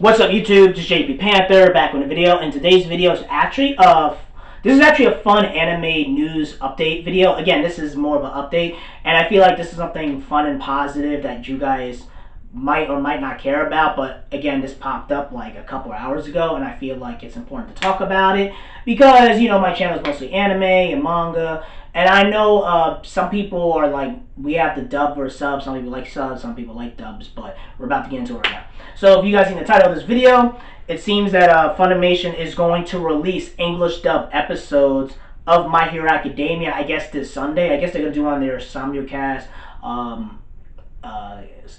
What's up, YouTube? This is JP Panther back with a video, and today's video is actually a fun anime news update video. Again, this is more of an update, and I feel like this is something fun and positive that you guys might or might not care about. But again, this popped up like a couple hours ago, and I feel like it's important to talk about it because my channel is mostly anime and manga. And I know some people are like, we have the dub versus subs. Some people like subs, some people like dubs, but we're about to get into it right now. So if you guys seen the title of this video, it seems that Funimation is going to release English dub episodes of My Hero Academia, I guess this Sunday. I guess they're going to do on their simulcast,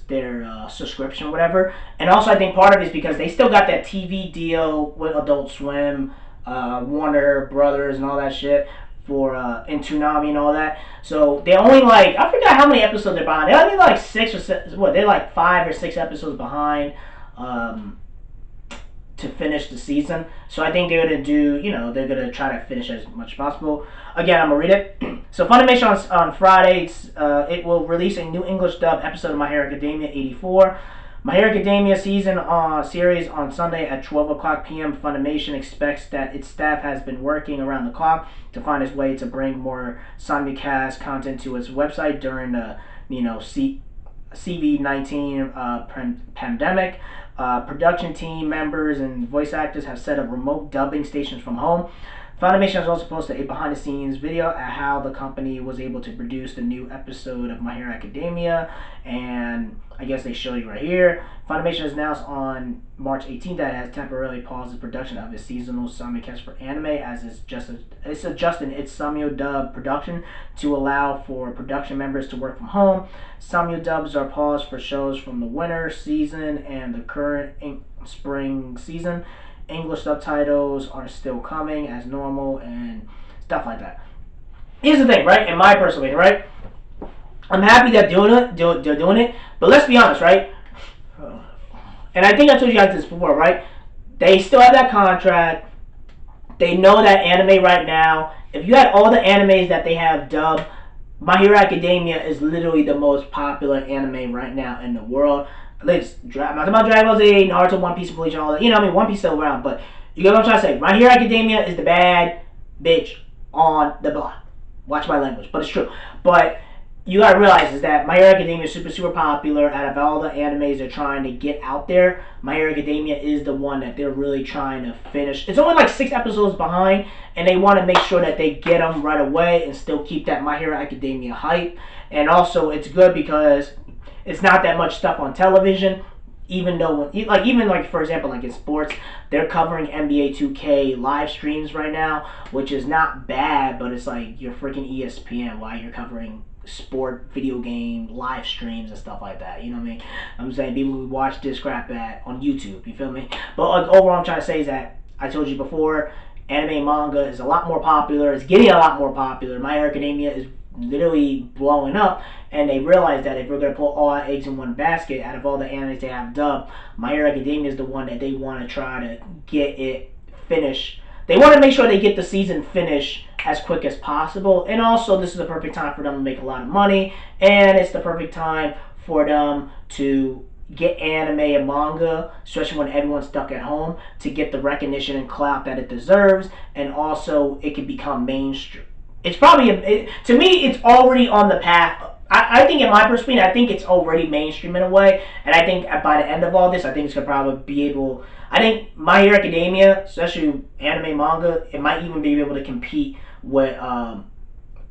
their subscription or whatever. And also I think part of it is because they still got that TV deal with Adult Swim, Warner Brothers and all that shit for in Toonami and all that. So they only I forgot how many episodes they're behind. They're only like 6 or 7, they're like 5 or 6 episodes behind to finish the season. So I think they're gonna do, they're gonna try to finish as much as possible. Again, I'm gonna read it. So Funimation on Friday, it will release a new English dub episode of My Hero Academia 84. My Hero Academia season series on Sunday at 12 o'clock p.m. Funimation expects that its staff has been working around the clock to find its way to bring more simulcast content to its website during the CV-19 pandemic. Production team members and voice actors have set up remote dubbing stations from home. Funimation has also posted a behind-the-scenes video at how the company was able to produce the new episode of My Hero Academia, and I guess they show you right here. Funimation has announced on March 18th that it has temporarily paused the production of its seasonal simulcast for anime, as it's adjusting its simul dub production to allow for production members to work from home. Simul dubs are paused for shows from the winter season and the current spring season. English subtitles are still coming as normal and stuff like that. Here's the thing, right? In my personal opinion, right? I'm happy that they're doing it, but let's be honest, right? And I think I told you guys this before, right? They still have that contract. They know that anime right now, if you had all the animes that they have dubbed, My Hero Academia is literally the most popular anime right now in the world. I'm not talking about Dragon Ball Z, Naruto, One Piece, Bleach, and all that. One Piece still around, but you get what I'm trying to say. My Hero Academia is the bad bitch on the block. Watch my language, but it's true. But you gotta realize is that My Hero Academia is super, super popular. Out of all the animes they're trying to get out there, My Hero Academia is the one that they're really trying to finish. It's only like 6 episodes behind, and they want to make sure that they get them right away and still keep that My Hero Academia hype. And also, it's good because it's not that much stuff on television, even though, for example, like in sports, they're covering NBA 2K live streams right now, which is not bad, but it's like you're freaking ESPN while you're covering sport, video game, live streams and stuff like that. You know what I mean? I'm saying people who watch this crap on YouTube, you feel me? But overall, I'm trying to say is that, I told you before, anime and manga is a lot more popular. It's getting a lot more popular. My Hero Academia is literally blowing up, and they realize that if we're going to put all our eggs in one basket, out of all the animes they have dubbed, My Hero Academia is the one that they want to try to get it finished. They want to make sure they get the season finished as quick as possible, and also this is the perfect time for them to make a lot of money, and it's the perfect time for them to get anime and manga, especially when everyone's stuck at home, to get the recognition and clout that it deserves, and also it can become mainstream. It's probably, to me, it's already on the path. I think in my perspective, I think it's already mainstream in a way. And I think by the end of all this, I think it's going to probably be able, I think My Hero Academia, especially anime manga, it might even be able to compete with, I'm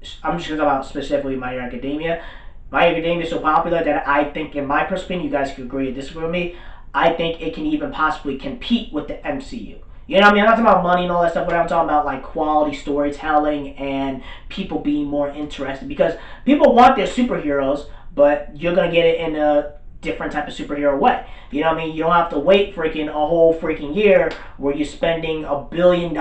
just going to talk about specifically My Hero Academia. My Hero Academia is so popular that I think in my perspective, you guys could agree or disagree with me, I think it can even possibly compete with the MCU. You know what I mean? I'm not talking about money and all that stuff, but I'm talking about like quality storytelling and people being more interested. Because people want their superheroes, but you're going to get it in a different type of superhero way. You know what I mean? You don't have to wait freaking a whole freaking year where you're spending $1 billion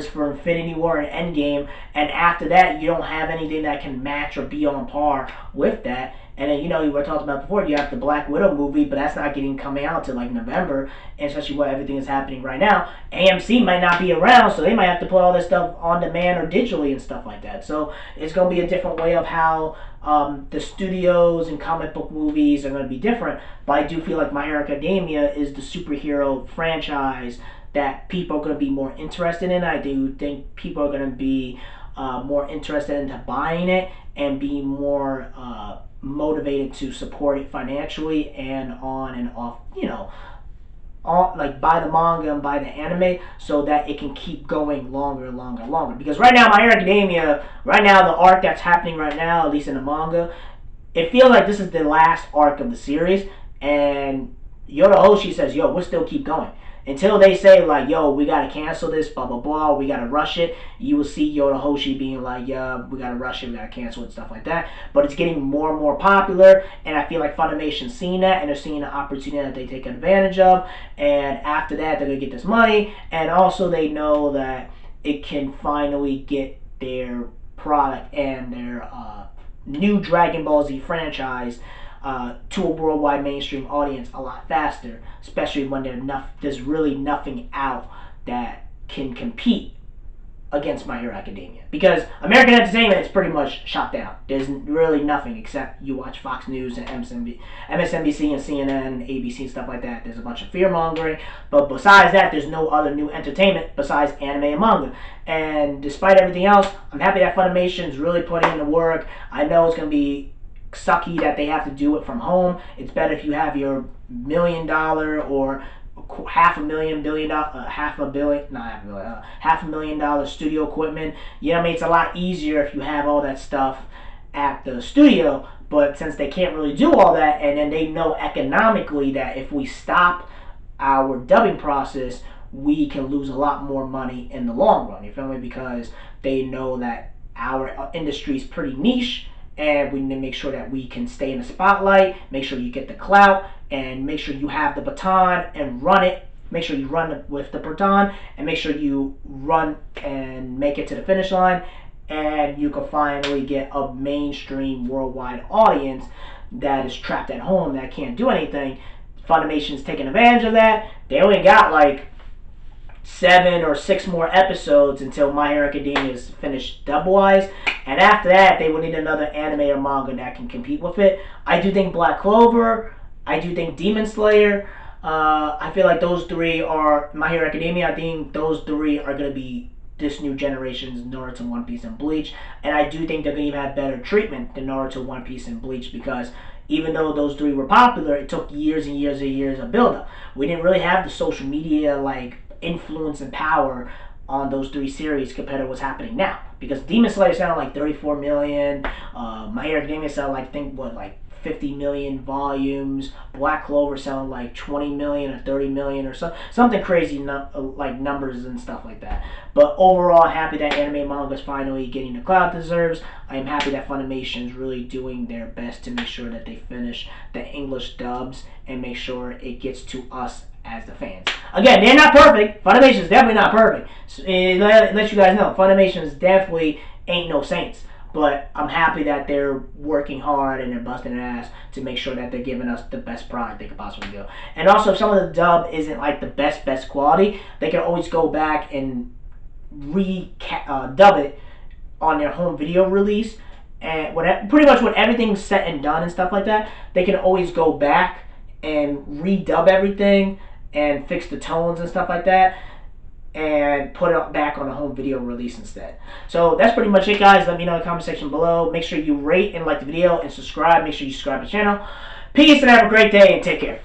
for Infinity War and Endgame, and after that you don't have anything that can match or be on par with that. And then, we were talking about before, you have the Black Widow movie, but that's not coming out till like November, and especially what everything is happening right now. AMC might not be around, so they might have to put all this stuff on demand or digitally and stuff like that. So it's going to be a different way of how the studios and comic book movies are going to be different. But I do feel like My Hero Academia is the superhero franchise that people are going to be more interested in. I do think people are going to be more interested into buying it and be more motivated to support it financially and on and off, like buy the manga and buy the anime so that it can keep going longer and longer and longer. Because right now, My Hero Academia, right now, the arc that's happening right now, at least in the manga, it feels like this is the last arc of the series, and Yoda Hoshi says, yo, we'll still keep going. Until they say, like, yo, we gotta cancel this, blah, blah, blah, we gotta rush it, you will see Yoda Hoshi being like, yeah, we gotta rush it, we gotta cancel it, stuff like that. But it's getting more and more popular, and I feel like Funimation's seeing that, and they're seeing the opportunity that they take advantage of, and after that, they're gonna get this money, and also they know that it can finally get their product and their new Dragon Ball Z franchise to a worldwide mainstream audience a lot faster, especially when there's really nothing out that can compete against My Hero Academia. Because American entertainment is pretty much shut down. There's really nothing except you watch Fox News and MSNBC and CNN and ABC and stuff like that. There's a bunch of fear mongering, but besides that, there's no other new entertainment besides anime and manga. And despite everything else, I'm happy that Funimation's really putting in the work. I know it's going to be sucky that they have to do it from home. It's better if you have your $1 million or $500,000 studio equipment. It's a lot easier if you have all that stuff at the studio. But since they can't really do all that, and then they know economically that if we stop our dubbing process, we can lose a lot more money in the long run. You feel me? Because they know that our industry is pretty niche, and we need to make sure that we can stay in the spotlight, make sure you get the clout, and make sure you have the baton and run it. Make sure you run with the baton, and make sure you run and make it to the finish line, and you can finally get a mainstream worldwide audience that is trapped at home, that can't do anything. Funimation's taking advantage of that. They only got like 7 or 6 more episodes until My Hero Academia is finished dub-wise, and after that they will need another anime or manga that can compete with it. I do think Black Clover, I do think Demon Slayer, I feel like those 3 are My Hero Academia. I think those 3 are going to be this new generation's Naruto, One Piece, and Bleach, and I do think they're going to even have better treatment than Naruto, One Piece, and Bleach, because even though those 3 were popular, it took years and years and years of build-up. We didn't really have the social media like influence and power on those 3 series compared to what's happening now. Because Demon Slayer sounded like 34 million, My Hero Academia sounded like 50 million volumes, Black Clover sounded like 20 million or 30 million or something crazy, like numbers and stuff like that. But overall, I'm happy that anime manga is finally getting the clout it deserves. I am happy that Funimation is really doing their best to make sure that they finish the English dubs and make sure it gets to us as the fans. Again, they're not perfect. Funimation is definitely not perfect. So, let you guys know, Funimation is definitely ain't no saints. But I'm happy that they're working hard and they're busting their ass to make sure that they're giving us the best product they could possibly do. And also, if some of the dub isn't like the best quality, they can always go back and dub it on their home video release. And pretty much when everything's set and done and stuff like that, they can always go back and redub everything and fix the tones and stuff like that, and put it back on a home video release instead. So that's pretty much it, guys. Let me know in the comment section below. Make sure you rate and like the video and subscribe. Make sure you subscribe to the channel. Peace and have a great day and take care.